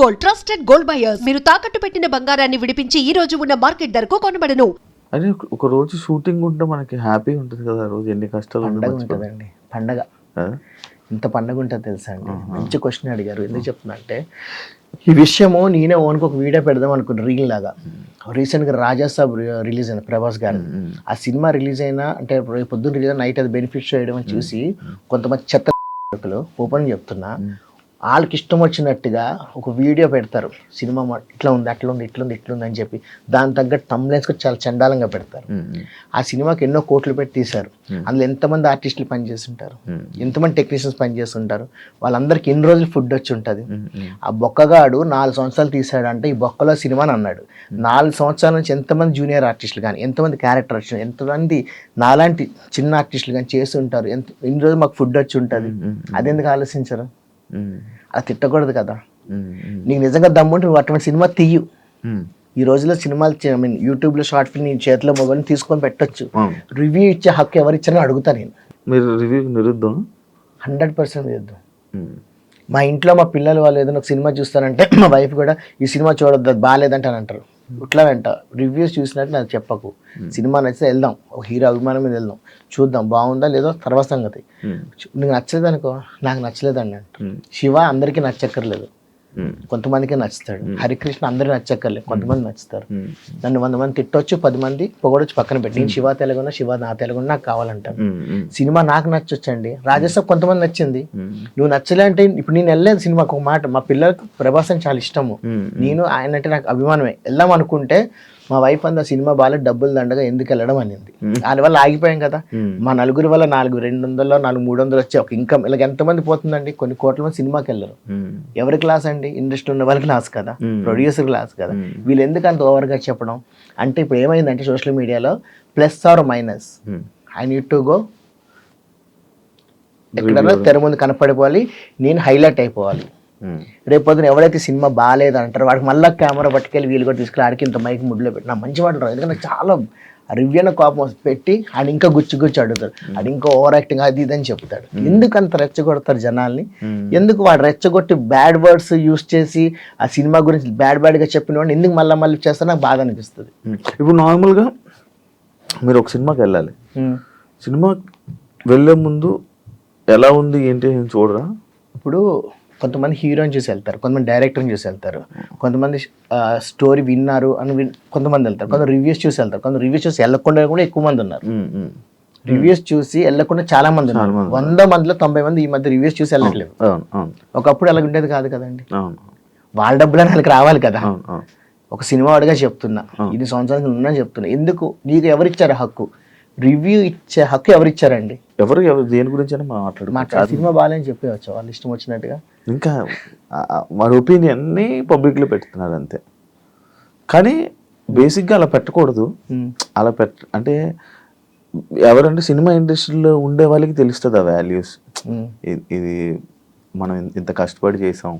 Gold, trusted gold buyers. మీరు తాకట్టు పెట్టిన బంగారాన్ని విడిపించి ఈ రోజు ఉన్న మార్కెట్ ధరకు కొనబడను. అదే ఒక రోజు షూటింగ్ ఉంటే మనకి హ్యాపీ ఉంటుంది కదా. ఆ రోజు ఎన్ని కష్టాలు పండగ ఉంటుందండి. పండగ ఇంత పండగ ఉంటుంది తెలుసా అండి. మంచి క్వశ్చన్ అడిగారు. ఎందుకు చెప్తున్నా అంటే ఈ విషయము నేనే ఓన్కి ఒక వీడియో పెడదాం అనుకున్నా రీల్ లాగా. రీసెంట్గా రాజాసాబ్ రిలీజ్ అయింది ప్రభాస్ గారు. ఆ సినిమా రిలీజ్ అయినా అంటే పొద్దున్న రిలీజ్ నైట్ అది బెనిఫిట్ చేయడం అని చూసి కొంతమంది చెత్త ఓపెన్ చెప్తున్నా వాళ్ళకి ఇష్టం వచ్చినట్టుగా ఒక వీడియో పెడతారు. సినిమా ఇట్లా ఉంది, అట్లా ఉంది, ఇట్లుంది, ఇట్లుంది అని చెప్పి దాని తగ్గట్టు థంబ్నెయిల్స్ కూడా చాలా చండాలంగా పెడతారు. ఆ సినిమాకి ఎన్నో కోట్లు పెట్టి తీశారు. అందులో ఎంతమంది ఆర్టిస్టులు పనిచేస్తుంటారు, ఎంతమంది టెక్నీషియన్స్ పనిచేస్తుంటారు, వాళ్ళందరికీ ఎన్ని రోజులు ఫుడ్ వచ్చి ఉంటుంది. ఆ బొక్కగాడు 4 సంవత్సరాలు తీశాడంటే ఈ బొక్కలో సినిమా అని అన్నాడు. 4 సంవత్సరాల నుంచి ఎంతమంది జూనియర్ ఆర్టిస్టులు కానీ, ఎంతమంది క్యారెక్టర్ ఆర్టిస్టులు, ఎంతమంది నాలాంటి చిన్న ఆర్టిస్టులు కానీ చేస్తుంటారు. ఇన్ని రోజులు మాకు ఫుడ్ వచ్చి ఉంటుంది. అదెందుకు ఆలోచించరు? అలా తిట్టకూడదు కదా. నీకు నిజంగా దమ్ముంటే నువ్వు అటువంటి సినిమా తీయు. ఈ రోజులో సినిమాలు యూట్యూబ్లో షార్ట్ ఫిల్మ్ నీ చేతిలో మొబైల్ తీసుకొని పెట్టొచ్చు. రివ్యూ ఇచ్చే హక్కు ఎవరిచ్చారని అడుగుతా నేను. మీరు రివ్యూ నిరుద్దాం 100% నిరుద్దాం. మా ఇంట్లో మా పిల్లలు వాళ్ళు ఏదైనా ఒక సినిమా చూస్తారంటే మా వైఫ్ కూడా ఈ సినిమా చూడొద్దు, అది బాగాలేదంటే అని అంటారు. ఇట్లా వెంట రివ్యూస్ చూసినట్టు నాకు చెప్పకు. సినిమా నచ్చితే వెళ్దాం, ఒక హీరో అభిమానం మీద వెళ్దాం, చూద్దాం బాగుందా లేదో తర్వాత సంగతి. నీకు నచ్చలేదు అనుకో, నాకు నచ్చలేదండి అంట. శివ అందరికీ నచ్చక్కర్లేదు, కొంతమందికి నచ్చుతాడు. హరికృష్ణ అందరికీ నచ్చక్కర్లేదు, కొంతమంది నచ్చుతారు. నన్ను 100 మంది తిట్టొచ్చు, 10 మంది పొగడొచ్చు, పక్కన పెట్టి నేను శివ తెలుగున్నా, శివ నా తెలుగున్నా నాకు కావాలంటాను. సినిమా నాకు నచ్చొచ్చండి. రాజసాబ్ కొంతమంది నచ్చింది, నువ్వు నచ్చలే అంటే ఇప్పుడు నేను వెళ్ళలేదు సినిమాకి. ఒక మాట, మా పిల్లలకు ప్రభాస్ అని చాలా ఇష్టము, నేను ఆయన అంటే నాకు అభిమానమే. వెళ్దాం అనుకుంటే మా వైఫ్ అంతా సినిమా బాగా డబ్బులు దండగా ఎందుకు వెళ్ళడం అనింది. దానివల్ల ఆగిపోయాం కదా. మా నలుగురి వల్ల 200, 300 వచ్చే ఒక ఇన్కమ్. ఇలా ఎంతమంది పోతుందండి? కొన్ని కోట్ల మంది సినిమాకి వెళ్ళరు. ఎవరి క్లాస్ అండి? ఇండస్ట్రీ ఉన్న వాళ్ళ క్లాస్ కదా, ప్రొడ్యూసర్ క్లాస్ కదా. వీళ్ళు ఎందుకు అంత ఓవర్గా చెప్పడం? అంటే ఇప్పుడు ఏమైందంటే సోషల్ మీడియాలో plus or minus, I need to go, ఎక్కడన్నా తెర ముందు కనపడిపోవాలి, నేను హైలైట్ అయిపోవాలి. రేపు పొద్దున ఎవరైతే సినిమా బాగాలేదు అంటారో వాడికి మళ్ళీ కెమెరా పట్టుకెళ్ళి వీళ్ళు కూడా తీసుకెళ్ళి ఆడికి ఇంత మైక్ ముడ్లో పెట్టి నా మంచి మాటలు. ఎందుకంటే చాలా రివ్యూన కోపం పెట్టి ఆడు ఇంకా గుచ్చి అడుగుతాడు, ఆడు ఇంకా ఓవర్ యాక్టింగ్ అది ఇది అని చెప్తాడు. ఎందుకు అంత రెచ్చగొడతారు జనాల్ని? ఎందుకు వాడు రెచ్చగొట్టి బ్యాడ్ వర్డ్స్ యూస్ చేసి ఆ సినిమా గురించి బ్యాడ్గా చెప్పిన వాడిని ఎందుకు మళ్ళీ చేస్తే నాకు బాధ అనిపిస్తుంది. ఇప్పుడు నార్మల్గా మీరు ఒక సినిమాకి వెళ్ళాలి, సినిమా వెళ్ళే ముందు ఎలా ఉంది ఏంటి అని చూడరా? ఇప్పుడు కొంతమంది హీరోని చూసి వెళ్తారు, కొంతమంది డైరెక్టర్ని చూసి వెళ్తారు, కొంతమంది స్టోరీ విన్నారు అని కొంతమంది వెళ్తారు, కొంత రివ్యూస్ చూసి వెళ్తారు, కొంత రివ్యూస్ చూసి వెళ్ళకుండా కూడా ఎక్కువ మంది ఉన్నారు. రివ్యూస్ చూసి వెళ్ళకుండా చాలా మంది ఉన్నారు. 100 మందిలో 90 మంది ఈ మధ్య రివ్యూస్ చూసి వెళ్ళట్లేదు. ఒకప్పుడు అలా ఉండేది కాదు కదండి. వాళ్ళ డబ్బులని వాళ్ళకి రావాలి కదా. ఒక సినిమా వాడిగా చెప్తున్నా, ఇది సంవత్సరానికి ఉన్నా చెప్తున్నా. ఎందుకు నీకు ఎవరిచ్చారు హక్కు? రివ్యూ ఇచ్చే హక్కు ఎవరిచ్చారండి? ఎవరు దేని గురించి మాట్లాడు. సినిమా బాగాలేని చెప్పవచ్చు వాళ్ళు ఇష్టం వచ్చినట్టుగా. ఇంకా వాడి ఒపీనియన్ని పబ్లిక్లో పెడుతున్నారు అంతే. కానీ బేసిక్గా అలా పెట్టకూడదు. అలా అంటే ఎవరంటే సినిమా ఇండస్ట్రీలో ఉండే వాళ్ళకి తెలుస్తుంది ఆ వాల్యూస్. ఇది మనం ఇంత కష్టపడి చేసాం,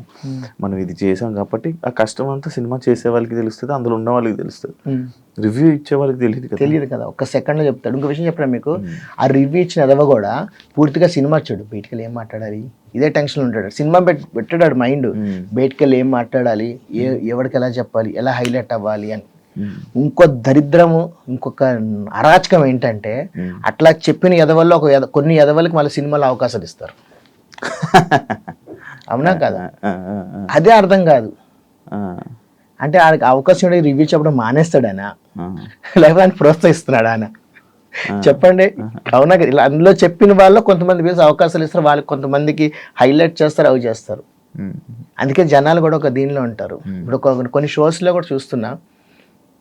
మనం ఇది చేసాం కాబట్టి ఆ కష్టం అంతా సినిమా చేసే వాళ్ళకి తెలుస్తుంది, అందులో ఉన్న వాళ్ళకి తెలుస్తుంది. రివ్యూ ఇచ్చే వాళ్ళకి తెలియదు కదా. ఒక్క సెకండ్లో చెప్తాడు. ఇంకో విషయం చెప్పరా మీకు, ఆ రివ్యూ ఇచ్చిన ఎదవ కూడా పూర్తిగా సినిమా చూడు, బయటికి ఏం మాట్లాడాలి ఇదే టెన్షన్లో ఉంటాడు. సినిమా పెట్టాడు మైండ్, బయటికి ఏం మాట్లాడాలి, ఎవరికి ఎలా చెప్పాలి, ఎలా హైలైట్ అవ్వాలి అని. ఇంకో దరిద్రము, ఇంకొక అరాచకం ఏంటంటే అట్లా చెప్పిన ఎదవల్లో కొన్ని ఎదవలకి మళ్ళీ సినిమాలో అవకాశాలు ఇస్తారు. అవునా కదా? అదే అర్థం కాదు. అంటే ఆడికి అవకాశం రివ్యూ చెప్పడం మానేస్తాడు ఆయన, లేకపోతే ఆయన ప్రోత్సహిస్తున్నాడు ఆయన? చెప్పండి. అవునా కదా? ఇలా అందులో చెప్పిన వాళ్ళు కొంతమంది వేసి అవకాశాలు ఇస్తారు, వాళ్ళకి కొంతమందికి హైలైట్ చేస్తారు, అవి చేస్తారు. అందుకే జనాలు కూడా ఒక దీనిలో ఉంటారు. ఇప్పుడు కొన్ని షోస్లో కూడా చూస్తున్నా,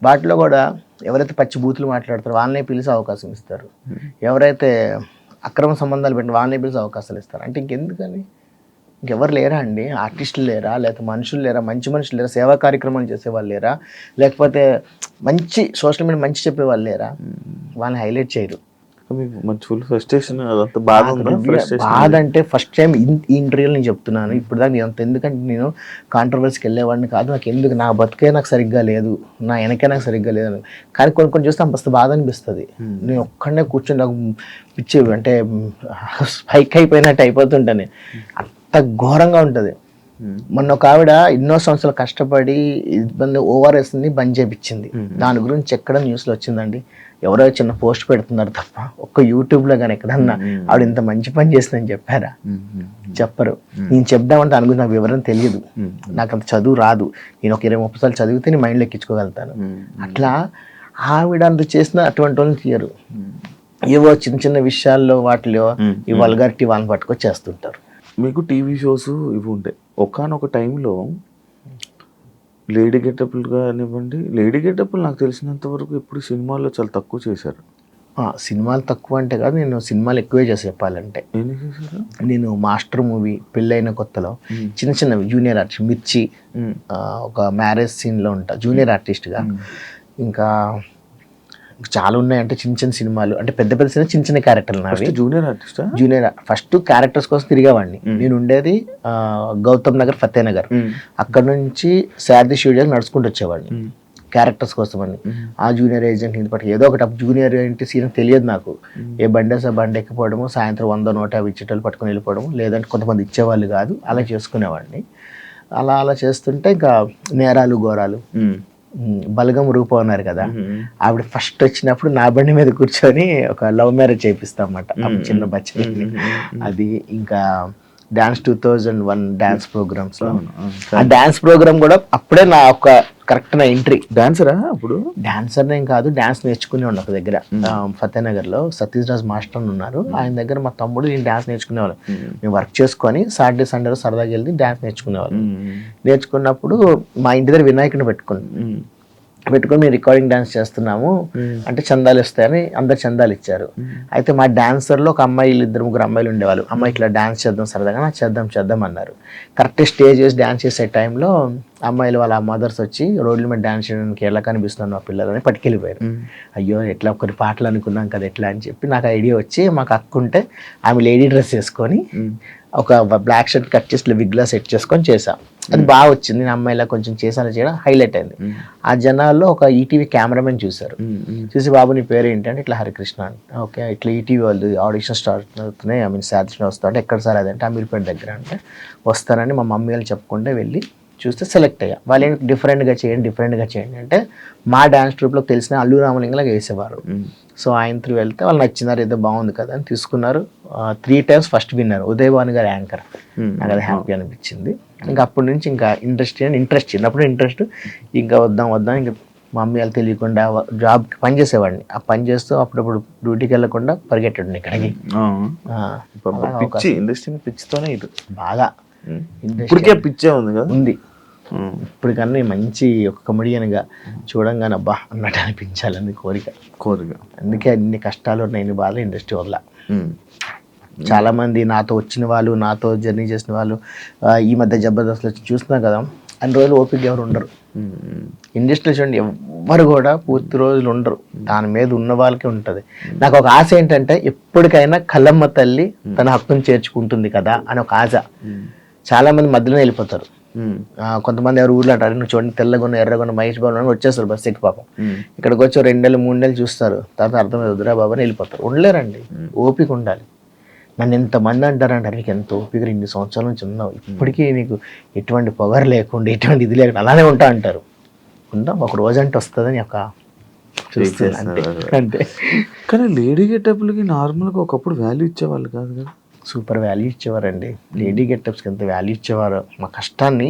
వాటిలో కూడా ఎవరైతే పచ్చి బూతులు మాట్లాడతారో వాళ్ళనే పిలిచి అవకాశం ఇస్తారు, ఎవరైతే అక్రమ సంబంధాలు పెట్టిన వాళ్ళని పిలిచి అవకాశాలు ఇస్తారు. అంటే ఇంకెందుకని? ఇంకెవరు లేరా అండి? ఆర్టిస్టులు లేరా? లేకపోతే మనుషులు లేరా? మంచి మనుషులు లేరా? సేవా కార్యక్రమాలు చేసేవాళ్ళు లేరా? లేకపోతే మంచి సోషల్ మీడియా మంచి చెప్పేవాళ్ళు లేరా? వాళ్ళని హైలైట్ చేయరు. బాధ అంటే ఫస్ట్ టైం ఈ ఇంటర్వ్యూలో నేను చెప్తున్నాను. ఇప్పుడు దాకా నేను అంత, ఎందుకంటే నేను కాంట్రవర్సీకి వెళ్ళేవాడిని కాదు. నాకు ఎందుకు నా బతుకే నాకు సరిగ్గా లేదు, నా వెనకే నాకు సరిగ్గా లేదు. కానీ కొన్ని చూస్తే అంత బాధ అనిపిస్తుంది. నేను ఒక్కడనే కూర్చొని నాకు పిచ్చి అంటే స్పైక్ అయిపోయినట్టు అయిపోతుంటాను. అంత ఘోరంగా ఉంటుంది. మొన్న ఒక ఆవిడ ఎన్నో సంవత్సరాలు కష్టపడి ఇబ్బంది ఓఆర్ఎస్ ని బంద్ చేపించింది. దాని గురించి ఎక్కడ న్యూస్ లో వచ్చిందండి? ఎవరో చిన్న పోస్ట్ పెడుతున్నారు తప్ప ఒక్క యూట్యూబ్ లో కానీ ఎక్కడన్నా ఆవిడ ఇంత మంచి పని చేసిందని చెప్పారా? చెప్పరు. నేను చెప్దామంటే దాని గురించి నాకు వివరం తెలియదు, నాకు అంత చదువు రాదు. నేను ఒక 20-30 సార్లు చదివితే నేను మైండ్లో ఎక్కించుకోగలుగుతాను. అట్లా ఆవిడ అంత చేసిన అటువంటి వాళ్ళని తీయరు. ఏవో చిన్న చిన్న విషయాల్లో వాటిలో ఈ వల్గారిటీ వాళ్ళని పట్టుకొని చేస్తుంటారు. మీకు టీవీ షోస్ ఇవి ఉంటాయి. ఒకానొక టైంలో లేడీ గెటప్లు కానివ్వండి, లేడీ గెటప్లు నాకు తెలిసినంత వరకు ఇప్పుడు సినిమాల్లో చాలా తక్కువ చేశారు. సినిమాలు తక్కువ అంటే కాదు, నేను సినిమాలు ఎక్కువే చేసి చెప్పాలంటే. ఎన్ని చేశారు? నేను మాస్టర్ మూవీ, పెళ్ళైన కొత్తలో చిన్న చిన్నవి జూనియర్ ఆర్టిస్ట్, మిర్చి, ఒక మ్యారేజ్ సీన్లో ఉంటా జూనియర్ ఆర్టిస్ట్గా. ఇంకా చాలా ఉన్నాయి. అంటే చిన్న చిన్న సినిమాలు, అంటే పెద్ద పెద్ద సినిమా చిన్న చిన్న క్యారెక్టర్లు నావి. Junior artist junior first characters కోసం తిరిగేవాడిని. నేను ఉండేది గౌతమ్ నగర్, ఫతే నగర్. అక్కడ నుంచి శారది స్టూడియో నడుచుకుంటూ వచ్చేవాడిని క్యారెక్టర్స్ కోసం అని. ఆ జూనియర్ ఏజెంట్ ఇది పట్టి ఏదో ఒకటి జూనియర్ ఏంటి సీన్ తెలియదు నాకు. ఏ బండేసా బండి ఎక్కిపోవడము, సాయంత్రం 100-150 ఇచ్చేటోళ్ళు పట్టుకొని వెళ్ళిపోవడము, లేదంటే కొంతమంది ఇచ్చేవాళ్ళు కాదు, అలా చేసుకునేవాడిని. అలా చేస్తుంటే ఇంకా నేరాలు ఘోరాలు, బలగం రూపం అన్నారు కదా, ఆవిడ ఫస్ట్ వచ్చినప్పుడు నా బండి మీద కూర్చొని ఒక లవ్ మ్యారేజ్ చేపిస్తాం అన్నమాట చిన్న బచ్చని. అది ఇంకా డాన్స్ 2001 డాన్స్ ప్రోగ్రామ్స్ లో, ఆ డాన్స్ ప్రోగ్రామ్ కూడా అప్పుడే నా ఒక కరెక్ట్ నా ఎంట్రీ. డాన్సరా? అప్పుడు డాన్సర్ ఏం కాదు, డాన్స్ నేర్చుకునేవాడు ఒక దగ్గర ఫతేనగర్ లో సతీష్ రాజ్ మాస్టర్ అని ఉన్నారు. ఆయన దగ్గర మా తమ్ముడు నేను డాన్స్ నేర్చుకునేవాళ్ళు. మేము వర్క్ చేసుకొని సాటర్డే సండే సరదాగా వెళ్ళి డాన్స్ నేర్చుకునేవాళ్ళు. నేర్చుకున్నప్పుడు మా ఇంటి దగ్గర వినాయకుడిని పెట్టుకొని మేము రికార్డింగ్ డాన్స్ చేస్తున్నాము అంటే చందాలు వస్తాయని అందరు చందాలు ఇచ్చారు. అయితే మా డాన్సర్లో ఒక అమ్మాయిలు 2-3 అమ్మాయిలు ఉండేవాళ్ళు. అమ్మాయి ఇట్లా డాన్స్ చేద్దాం సరదాగా, నాకు చేద్దాం అన్నారు. కరెక్ట్ స్టేజ్ వేసి డాన్స్ చేసే టైంలో అమ్మాయిలు వాళ్ళ మదర్స్ వచ్చి రోడ్ల మీద డాన్స్ చేయడానికి ఎలా కనిపిస్తున్నాను మా పిల్లలని పట్టుకెళ్ళిపోయారు. అయ్యో ఎట్లా కొన్ని పాటలు అనుకున్నాం కదా ఎట్లా అని చెప్పి నాకు ఐడియా వచ్చి, మాకు అక్క ఉంటే ఆమె లేడీ డ్రెస్ వేసుకొని ఒక బ్లాక్ షర్ట్ కట్ చేసి విగ్లా సెట్ చేసుకొని చేసాం. అది బాగా వచ్చింది. నేను అమ్మాయిలా కొంచెం చేసాను చేయడం హైలైట్ అయింది. ఆ జనాల్లో ఒక ఈటీవీ కెమెరామెన్ చూశారు. చూసి బాబు నీ పేరు ఏంటంటే ఇట్లా హరికృష్ణ అంటే, ఓకే ఇట్లా ఈటీవీ వాళ్ళు ఆడిషన్ స్టార్ట్ అవుతున్నాయి, శారదృష్ణ వస్తా అంటే ఎక్కడ సార్ అదంటే అమీర్పేట దగ్గర అంటే వస్తానని మా మమ్మీ వాళ్ళు చెప్పుకుంటే వెళ్ళి చూస్తే సెలెక్ట్ అయ్యా. వాళ్ళు ఏంటి డిఫరెంట్గా చేయండి అంటే మా డ్యాన్స్ ట్రూప్లో తెలిసిన అల్లు రామలింగలాగా వేసేవారు. సో ఆయన త్రూ వెళ్తే వాళ్ళు నచ్చినారు, ఏదో బాగుంది కదా అని తీసుకున్నారు. 3 times ఫస్ట్ విన్నారు ఉదయభాను గారి యాంకర్. నాకు అది హ్యాపీ అనిపించింది. ఇంకా అప్పటి నుంచి ఇంకా ఇంట్రెస్ట్ చిన్నప్పుడు ఇంట్రెస్ట్, ఇంకా వద్దాం ఇంకా మమ్మీ వాళ్ళు తెలియకుండా జాబ్కి పని చేసేవాడిని. ఆ పని చేస్తూ అప్పుడప్పుడు డ్యూటీకి వెళ్ళకుండా పరిగెట్టాడు ఇక్కడికి. ఇండస్ట్రీ పిచ్చితోనే ఇది బాగా ఇప్పటికే పిచ్చే ఉంది కదా. ఉంది ఇప్పటికన్నా మంచి ఒక కమెడియన్గా చూడంగానే అబ్బా అన్నట్టు అనిపించాలని కోరిక. అందుకే అన్ని కష్టాలు ఉన్నాయి, ఇన్ని బాధలు ఇండస్ట్రీ వల్ల. చాలా మంది నాతో వచ్చిన వాళ్ళు, నాతో జర్నీ చేసిన వాళ్ళు ఈ మధ్య జబర్దస్త్లో చూస్తున్నాం కదా, అన్ని రోజులు ఓపిక ఎవరు ఉండరు ఇండస్ట్రీలో. చూడండి ఎవ్వరు కూడా పూర్తి రోజులు ఉండరు, దాని మీద ఉన్న వాళ్ళకే ఉంటుంది. నాకు ఒక ఆశ ఏంటంటే ఎప్పటికైనా కల్లమ్మ తల్లి తన హక్కును చేర్చుకుంటుంది కదా అని ఒక ఆశ. చాలా మంది మధ్యలో వెళ్ళిపోతారు. కొంతమంది ఎవరు ఊర్లో అంటారు, నువ్వు చూడండి తెల్లగొన్న ఎర్రగొన్న మహేష్ బాబు వచ్చేస్తారు బస్ ఎక్కి పాపం. ఇక్కడికి వచ్చి 2-3 నెలలు చూస్తారు, తర్వాత అర్థమైంది వద్దురా బాబు అని వెళ్ళిపోతారు. ఉండలేరండి, ఓపిక ఉండాలి. నన్ను ఎంతమంది అంటారంటే నీకు ఎంత ఓపిక, 2 సంవత్సరాల నుంచి ఉన్నావు, ఇప్పటికీ నీకు ఎటువంటి పొగరు లేకుండా ఎటువంటి ఇది లేకుండా అలానే ఉంటా అంటారు. ఉంటాం, ఒక రోజు అంటే వస్తుందని ఒక అంటే. కానీ లేడీ గెటప్లకి నార్మల్గా ఒకప్పుడు వాల్యూ ఇచ్చేవాళ్ళు కాదు కదా. సూపర్ వాల్యూ ఇచ్చేవారండి. లేడీ గెటప్స్కి ఎంత వాల్యూ ఇచ్చేవారు, మా కష్టాన్ని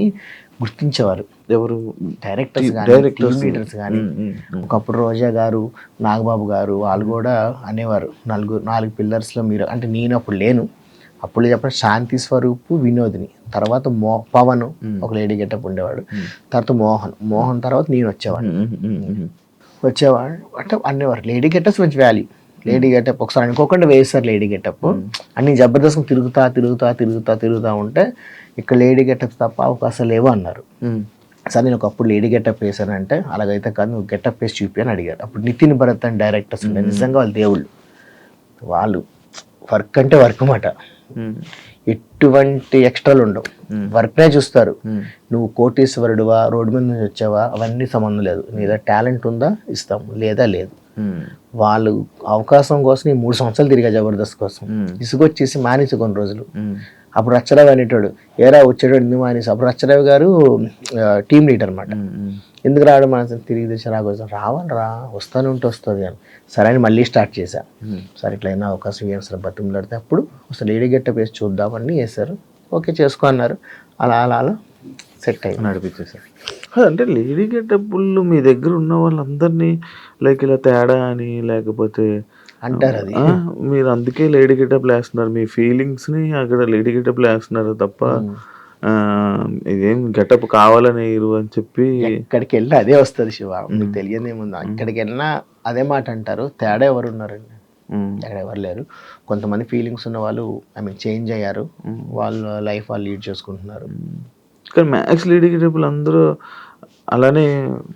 గుర్తించేవారు. ఎవరు? డైరెక్టర్స్ కానీ. ఒకప్పుడు రోజా గారు, నాగబాబు గారు వాళ్ళు కూడా అనేవారు 4 పిల్లర్స్లో మీరు అంటే. నేను అప్పుడు లేను, అప్పుడు చెప్పిన శాంతి స్వరూపు, వినోదిని, తర్వాత పవన్ ఒక లేడీ గెటప్ ఉండేవాడు, తర్వాత మోహన్ తర్వాత నేను వచ్చేవాడు అంటే అనేవారు. లేడీ గెటప్స్ మంచి వాల్యూ. లేడీ గెటప్ ఒకసారి అనుకోకుండా వేస్తారు లేడీ గెటప్. అన్ని జబర్దస్త్ తిరుగుతా ఉంటే ఇక్కడ లేడీ గెటప్స్ తప్ప అవకాశాలు లేవు అన్నారు. సార్ నేను ఒకప్పుడు లేడీ గెటప్ వేసానంటే అలాగైతే కాదు, నువ్వు గెటప్ వేసి చూపి అని అడిగారు. అప్పుడు నితిన్ భరత్ అని డైరెక్టర్స్ ఉండే, నిజంగా వాళ్ళు దేవుళ్ళు. వాళ్ళు వర్క్ అంటే వర్క్ మాట, ఎటువంటి ఎక్స్ట్రాలు ఉండవు, వర్క్నే చూస్తారు. నువ్వు కోటీశ్వరుడువా, రోడ్డు మీద నుంచి వచ్చావా, అవన్నీ సంబంధం లేదు. నీ దగ్గర టాలెంట్ ఉందా ఇస్తాము, లేదా లేదు. వాళ్ళు అవకాశం కోసం 3 సంవత్సరాలు తిరిగా జబర్దస్త్ కోసం, ఇసుకొచ్చేసి మానేసి కొన్ని రోజులు అప్పుడు రచ్చరావు అనేటోడు ఏరా వచ్చేటోడు ఎందుకు మానేసి, అప్పుడు రచ్చరావు గారు టీమ్ లీడర్ అనమాట. ఎందుకు రావడం మన తిరిగి తెచ్చి రాకొచ్చాం, రావాలి రా వస్తాను ఉంటే వస్తుంది అని. సరే అని మళ్ళీ స్టార్ట్ చేశా. సరే ఇట్లా అయినా అవకాశం ఏం సార్ బతిమలాడితే అప్పుడు అసలు లేడీ గెటప్ వేసి చూద్దామని వేశారు. ఓకే చేసుకో అన్నారు. అలా అలా అలా సెట్ అయ్యి నడిపించేసారు. అంటే లేడీ గెటప్లు మీ దగ్గర ఉన్న వాళ్ళందరినీ లైక్ ఇలా తేడా అని లేకపోతే అంటారు. అది మీరు అందుకే లేడీ గెటప్ వేస్తున్నారు, మీ ఫీలింగ్స్ని అక్కడ లేడీ గెటప్ వేస్తున్నారు తప్ప ఇదేం గెటప్ కావాలని అని చెప్పి. ఎక్కడికి వెళ్ళినా అదే వస్తుంది శివ, మీకు తెలియదు ఏముంది. ఎక్కడికి వెళ్ళినా అదే మాట అంటారు. తేడా ఎవరు ఉన్నారండి? అక్కడ ఎవరు లేరు. కొంతమంది ఫీలింగ్స్ ఉన్న వాళ్ళు చేంజ్ అయ్యారు, వాళ్ళ లైఫ్ వాళ్ళు లీడ్ చేసుకుంటున్నారు. కానీ మ్యాక్స్ లేడీ గెటప్లు అందరూ అలానే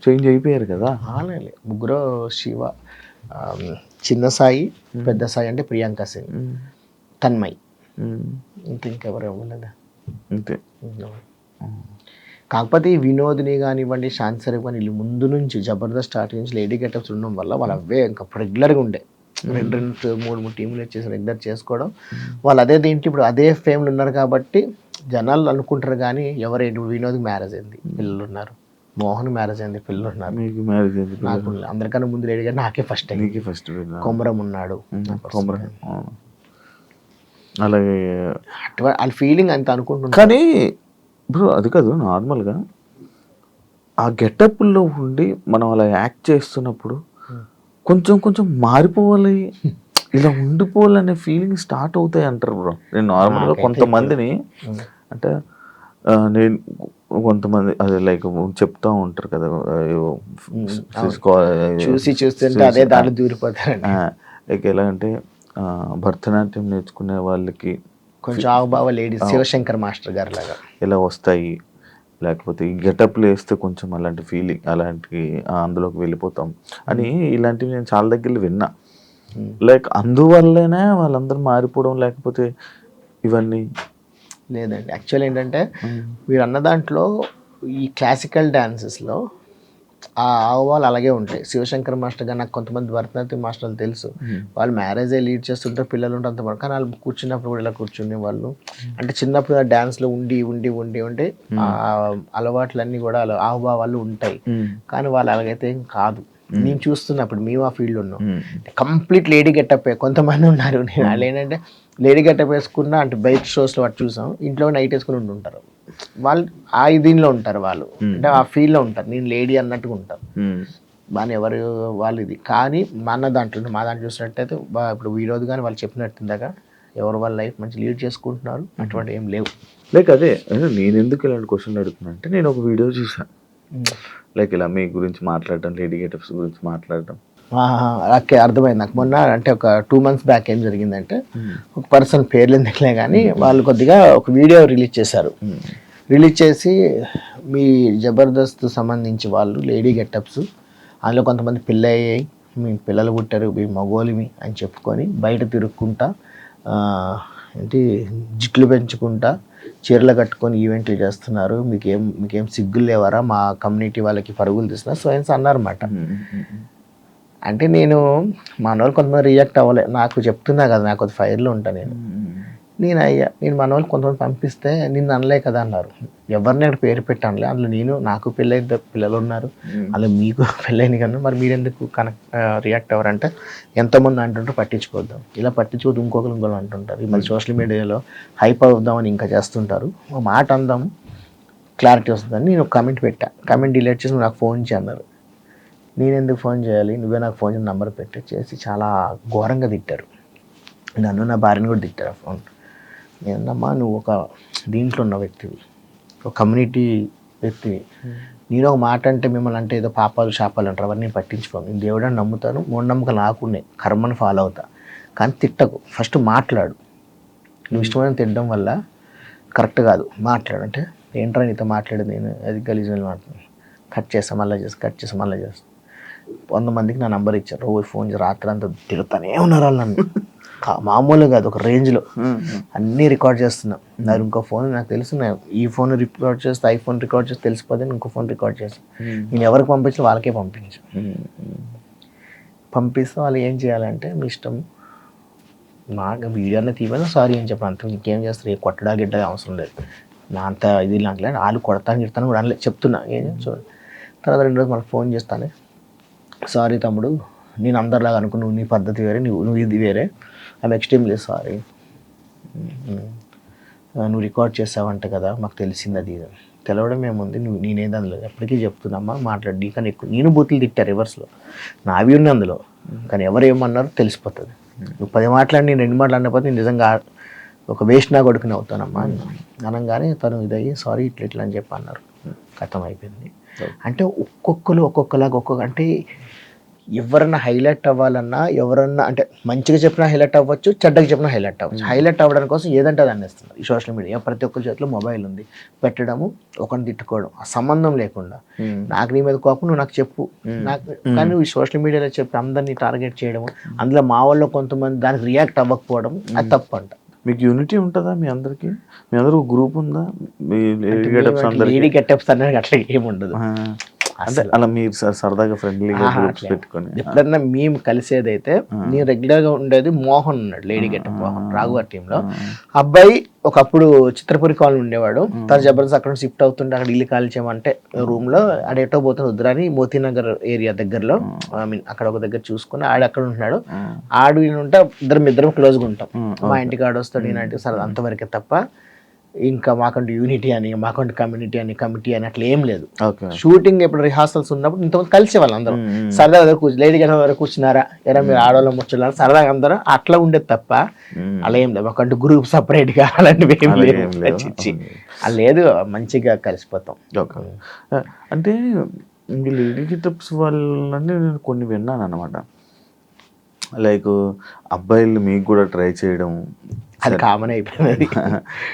చేంజ్ అయిపోయారు కదా. అలానే ముగ్గురు శివ, చిన్న సాయి, పెద్ద సాయి అంటే ప్రియాంక సింగ్, తన్మయ్, ఇంకెవరు ఇవ్వలేదా అంతే. కాకపోతే ఈ వినోద్ని కానివ్వండి, శాంతి సరే కానీ వీళ్ళు ముందు నుంచి జబర్దస్త్ స్టార్టింగ్ నుంచి లేడీ గెటప్స్ ఉండడం వల్ల వాళ్ళు అవే ఇంకా రెగ్యులర్గా ఉండే. 2-3 టీములు వచ్చేసి రెగ్యులర్ చేసుకోవడం వాళ్ళు అదే దీంట్లో ఇప్పుడు అదే ఫేమ్లు ఉన్నారు కాబట్టి జనాలు అనుకుంటారు. కానీ ఎవరేంటి వినోద్కి మ్యారేజ్ అయింది, పిల్లలు ఉన్నారు. మోహన్ మ్యారేజ్ అయింది, పిల్లలు ఉన్నారు. మీకు మ్యారేజ్ అయింది? నాకు అందరికన్నా ముందు లేడీ గారు నాకే ఫస్ట్ అయింది. ఫస్ట్ కొమరం ఉన్నాడు. అలాగే వాళ్ళ ఫీలింగ్ అంత అనుకుంటున్నారు. కానీ ఇప్పుడు అది కాదు, నార్మల్గా ఆ గెటప్లో ఉండి మనం అలా యాక్ట్ చేస్తున్నప్పుడు కొంచెం కొంచెం మారిపోవాలి, ఇలా ఉండిపోవాలనే ఫీలింగ్ స్టార్ట్ అవుతాయి అంటారు బ్రో. నేను నార్మల్గా కొంతమందిని అంటే నేను కొంతమంది అదే లైక్ చెప్తా ఉంటారు కదా, చూస్తుంటే అదే దాంట్లో దూరిపోతారు. లైక్ ఎలా అంటే భరతనాట్యం నేర్చుకునే వాళ్ళకి కొంచెం ఆవుబావ లేడీస్ శివశంకర్ మాస్టర్ గారు లాగా ఇలా వస్తాయి, లేకపోతే ఈ గెటప్లు వేస్తే కొంచెం అలాంటి ఫీలింగ్ అలాంటి అందులోకి వెళ్ళిపోతాం అని ఇలాంటివి నేను చాలా దగ్గర విన్నా. లైక్ అందువల్లనే వాళ్ళందరూ మారిపోవడం లేకపోతే ఇవన్నీ లేదండి. యాక్చువల్ ఏంటంటే మీరు అన్న దాంట్లో ఈ క్లాసికల్ డాన్సెస్లో ఆ ఆహ్వాలు అలాగే ఉంటాయి. శివశంకర్ మాస్టర్ గారు నాకు కొంతమంది భరతనాట్యం మాస్టర్లు తెలుసు, వాళ్ళు మ్యారేజే లీడ్ చేస్తుంటారు, పిల్లలు ఉంటే అంత కానీ వాళ్ళు కూర్చున్నప్పుడు కూడా ఇలా కూర్చునే వాళ్ళు. అంటే చిన్నప్పుడు ఆ డాన్స్లో ఉండి ఉండి ఉండి ఉండి అలవాట్లన్నీ కూడా ఆహ్వాలు ఉంటాయి. కానీ వాళ్ళు అలాగైతే ఏం కాదు. నేను చూస్తున్నప్పుడు మేము ఆ ఫీల్డ్లో ఉన్నాం, కంప్లీట్ లేడీ గెటప్. కొంతమంది ఉన్నారు వాళ్ళు ఏంటంటే లేడీ గెటప్ వేసుకున్నా అంటే బైక్ షోస్లో వాటి చూసాం, ఇంట్లో నైట్ వేసుకుని ఉంటుంటారు. వాళ్ళు ఆ దీనిలో ఉంటారు, వాళ్ళు అంటే ఆ ఫీల్డ్లో ఉంటారు, నేను లేడీ అన్నట్టుగా ఉంటారు. బాగా ఎవరు వాళ్ళు ఇది. కానీ మన దాంట్లో మా దాంట్లో చూసినట్టయితే ఇప్పుడు వినోద్ కానీ వాళ్ళు చెప్పినట్టు ఇందాక ఎవరు వాళ్ళ లైఫ్ మంచి లీడ్ చేసుకుంటున్నారు, అటువంటి ఏం లేవు. లైక్ అదే నేను ఎందుకు ఇలాంటి క్వశ్చన్ అడుగుతున్నా అంటే నేను ఒక వీడియో చూసాను, లైక్ ఇలా మీ గురించి మాట్లాడటం, లేడీ గెటప్స్ గురించి మాట్లాడటం. ఓకే, అర్థమైంది నాకు. మొన్న అంటే ఒక 2 months బ్యాక్ ఏం జరిగిందంటే ఒక పర్సన్ పేర్లు ఎందుకులే కానీ వాళ్ళు కొద్దిగా ఒక వీడియో రిలీజ్ చేశారు. రిలీజ్ చేసి మీ జబర్దస్త్ సంబంధించి వాళ్ళు లేడీ గెటప్స్, అందులో కొంతమంది పెళ్ళయ్యాయి, మీ పిల్లలు పుట్టారు, మీ మగోలిమి అని చెప్పుకొని బయట తిరుక్కుంటా ఏంటి జిట్లు పెంచుకుంటా చీరలు కట్టుకొని ఈవెంట్లు చేస్తున్నారు, మీకేం సిగ్గులు లేవరా, మా కమ్యూనిటీ వాళ్ళకి పరుగులు తీస్తున్నారు సో అన్నారన్నమాట. అంటే నేను మనోళ్ళు కొంతమంది రియాక్ట్ అవ్వలే, నాకు చెప్తున్నా కదా నాకు ఒక ఫైర్లో ఉంటాను నేను అయ్యా నేను మనోళ్ళు కొంతమంది పంపిస్తే నిన్ను అనలే కదా అన్నారు. ఎవరిని అక్కడ పేరు పెట్టానులే, అందులో నాకు పెళ్ళైన పిల్లలు ఉన్నారు, అలా మీకు పెళ్ళైన కన్నా మరి మీరు ఎందుకు రియాక్ట్ అవ్వరంటే ఎంతోమంది అంటుంటారు పట్టించుకోద్దాం, ఇలా పట్టించుకోవద్దు ఇంకొకరు అంటుంటారు. మళ్ళీ సోషల్ మీడియాలో హైప్ అవుదామని ఇంకా చేస్తుంటారు. ఒక మాట అందాము క్లారిటీ వస్తుందని నేను ఒక కమెంట్ పెట్టా, కమెంట్ డిలీట్ చేసి నాకు ఫోన్ చేయన్నారు. నేను ఎందుకు ఫోన్ చేయాలి, నువ్వే నాకు ఫోన్ చేసి నెంబర్ చేసి చాలా ఘోరంగా తిట్టారు. నన్ను నా భార్యను కూడా తిట్టారు ఆ ఫోన్. నేనమ్మా నువ్వు ఒక దీంట్లో ఉన్న వ్యక్తివి, ఒక కమ్యూనిటీ వ్యక్తివి, నేను ఒక మాట అంటే మిమ్మల్ని అంటే ఏదో పాపాలు శాపాలు అంటారు, అవన్నీ పట్టించుకోను. నేను దేవుడని నమ్ముతాను, మూఢనమ్మకాలు నాకున్నాయి, కర్మను ఫాలో అవుతా. కానీ తిట్టకు, ఫస్ట్ మాట్లాడు. నువ్వు ఇష్టమైన తిట్టడం వల్ల కరెక్ట్ కాదు, మాట్లాడు. అంటే ఏంట్రా నీతో మాట్లాడేది, నేను అది గలీజులు మాట్లాడు, కట్ చేస్తాం మళ్ళీ చేస్తాం, కట్ చేస్తాం మళ్ళీ చేస్తాం. 100 మందికి నా నెంబర్ ఇచ్చారు, రోజు ఫోన్ చేసి రాత్రి అంతా తిరుగుతానే ఉన్నారు వాళ్ళు నన్ను. మామూలు కాదు, ఒక రేంజ్లో అన్నీ రికార్డ్ చేస్తున్నాం. నాకు ఇంకో ఫోన్ నాకు తెలుసు, ఈ ఫోన్ రికార్డ్ చేస్తే ఐఫోన్ రికార్డ్ చేస్తే తెలిసిపోతే ఇంకో ఫోన్ రికార్డ్ చేస్తాను. నేను ఎవరికి పంపించి వాళ్ళకే పంపించు. పంపిస్తే వాళ్ళు ఏం చేయాలంటే మీ ఇష్టం, నాకు వీడియోనే తీయమని సారీ అని చెప్పాను, అంత ఇంకేం చేస్తారు, ఏ కొట్టడా గిట్టడా అవసరం లేదు, నా అంత ఇది నాకు లేదు, వాళ్ళు కొడతాను గిడతాను కూడా అనలేదు, చెప్తున్నా ఏం చూడండి. తర్వాత 2 రోజులు మనకు ఫోన్ చేస్తానే, సారీ తమ్ముడు, నేను అందరిలాగా అనుకుని నువ్వు నీ పద్ధతి వేరే, నువ్వు ఇది వేరే, ఐఎమ్ ఎక్స్ట్రీమ్లీ సారీ, నువ్వు రికార్డ్ చేసావంట కదా మాకు తెలిసింది, అది తెలవడం ఏముంది, నేనేది అందులో ఎప్పటికీ చెప్తున్నామ్మా మాట్లాడి, నీకని ఎక్కువ నేను బూతులు తిట్టా రివర్స్లో, నావి ఉన్నాయి అందులో, కానీ ఎవరు ఏమన్నారో తెలిసిపోతుంది, నువ్వు 10 మాట్లాడి నేను 2 మాట్లాడినపోతే నేను నిజంగా ఒక వేస్ట్ నా కొడుకుని అవుతానమ్మా అనగానే తను ఇదయ్యి సారీ ఇట్లా అని చెప్పి అన్నారు, కథం అయిపోయింది. అంటే ఒక్కొక్కరు ఒక్కొక్కలాగా అంటే ఎవరన్నా హైలైట్ అవ్వాలన్నా, ఎవరన్నా అంటే మంచిగా చెప్పినా హైలైట్ అవ్వచ్చు, చెడ్డగా చెప్పినా హైలైట్ అవ్వచ్చు. హైలైట్ అవ్వడం కోసం ఏదంటే దాన్ని ఇస్తున్నారు ఈ సోషల్ మీడియా. ప్రతి ఒక్కరి చేతిలో మొబైల్ ఉంది, పెట్టడము, ఒకరిని తిట్టుకోవడం, ఆ సంబంధం లేకుండా నాకు నీ మీద కోపం నువ్వు నాకు చెప్పు, నాకు కానీ ఈ సోషల్ మీడియాలో చెప్పి అందరినీ టార్గెట్ చేయడము, అందులో మా వాళ్ళు కొంతమంది దానికి రియాక్ట్ అవ్వకపోవడం, అది తప్పు అంట. మీకు యూనిటీ ఉంటుందా మీ అందరికి? మీ అందరూ గ్రూప్ ఉందా? లేడీ గెటప్స్ అనేది అట్లా ఏముండదు, అంటే అలా మీరు సరదాగా ఫ్రెండ్లీగా పెట్టుకొని ఎప్పుడన్నా మేము కలిసేదైతే, నేను రెగ్యులర్గా ఉండేది మోహన్ ఉన్నాడు, లేడీ గెటప్ మోహన్, రాఘవ టీంలో. అబ్బాయి ఒకప్పుడు చిత్రపురి కాలనీ ఉండేవాడు, తను జబర్దస్త్ అక్కడ షిఫ్ట్ అవుతుంటే అక్కడ ఇల్లు కాల్చేయమంటే రూమ్ లో ఆడ ఎటో పోతున్న వద్దురాని మోతీనగర్ ఏరియా దగ్గరలో, ఐ మీన్ అక్కడ ఒక దగ్గర చూసుకుని ఆడ అక్కడ ఉంటున్నాడు. ఆడు ఉంటే ఇద్దరం క్లోజ్గా ఉంటాం, మా ఇంటికి ఆడ వస్తాడు, నేనంటే సరే అంతవరకే తప్ప ఇంకా మాకంటూ యూనిటీ అని, మాకంటూ కమ్యూనిటీ అని, కమిటీ అని అట్లా ఏం లేదు. షూటింగ్ ఎప్పుడు రిహార్సల్స్ ఉన్నప్పుడు ఇంతమంది కలిసే వాళ్ళు అందరూ సరదాగా దగ్గర లేడీ గెటప్ దగ్గర కూర్చున్నారా, ఎరా మీరు ఆడవాళ్ళ ముచ్చున్నారు సరదాగా అందరూ అట్లా ఉండేది తప్ప అలా ఏం లేదు. మాకంటూ గ్రూప్ సపరేట్ గా అలాంటివి ఏం లేదు, లేదు, మంచిగా కలిసిపోతాం. అంటే లేడీ గెటప్స్ వాళ్ళని నేను కొన్ని విన్నాను అనమాట, లైక్ అబ్బాయిలు మీకు కూడా ట్రై చేయడం, అది కామన్ అయిపోయింది.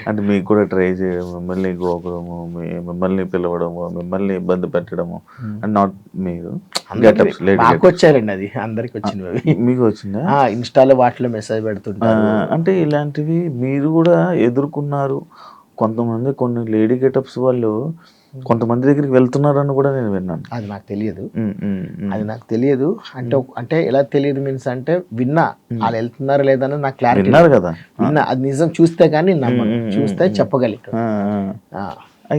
అంటే మీకు కూడా ట్రై చేయడం, మిమ్మల్ని గోకడము, మిమ్మల్ని పిలవడము, మిమ్మల్ని ఇబ్బంది పెట్టడము, అండ్ నాట్ మీరు మాకు వచ్చారండి, అది అందరికి వచ్చినవి. మీకు వచ్చిందా? ఇన్స్టాలో వాటిలో మెసేజ్ పెడుతుంటారు. అంటే ఇలాంటివి మీరు కూడా ఎదుర్కొన్నారు. కొంతమంది కొన్ని లేడీ గెటప్స్ వాళ్ళు కొంతమంది దగ్గరికి వెళ్తున్నారని కూడా నేను విన్నాను. అది నాకు తెలియదు, అంటే ఎలా తెలియదు మీన్స్ అంటే విన్నా, వాళ్ళు వెళ్తున్నారు లేదని నాకు క్లారిటీ విన్నారు కదా, విన్నా, అది నిజం చూస్తే కానీ నమ్మను, చూస్తే చెప్పగలిగాను.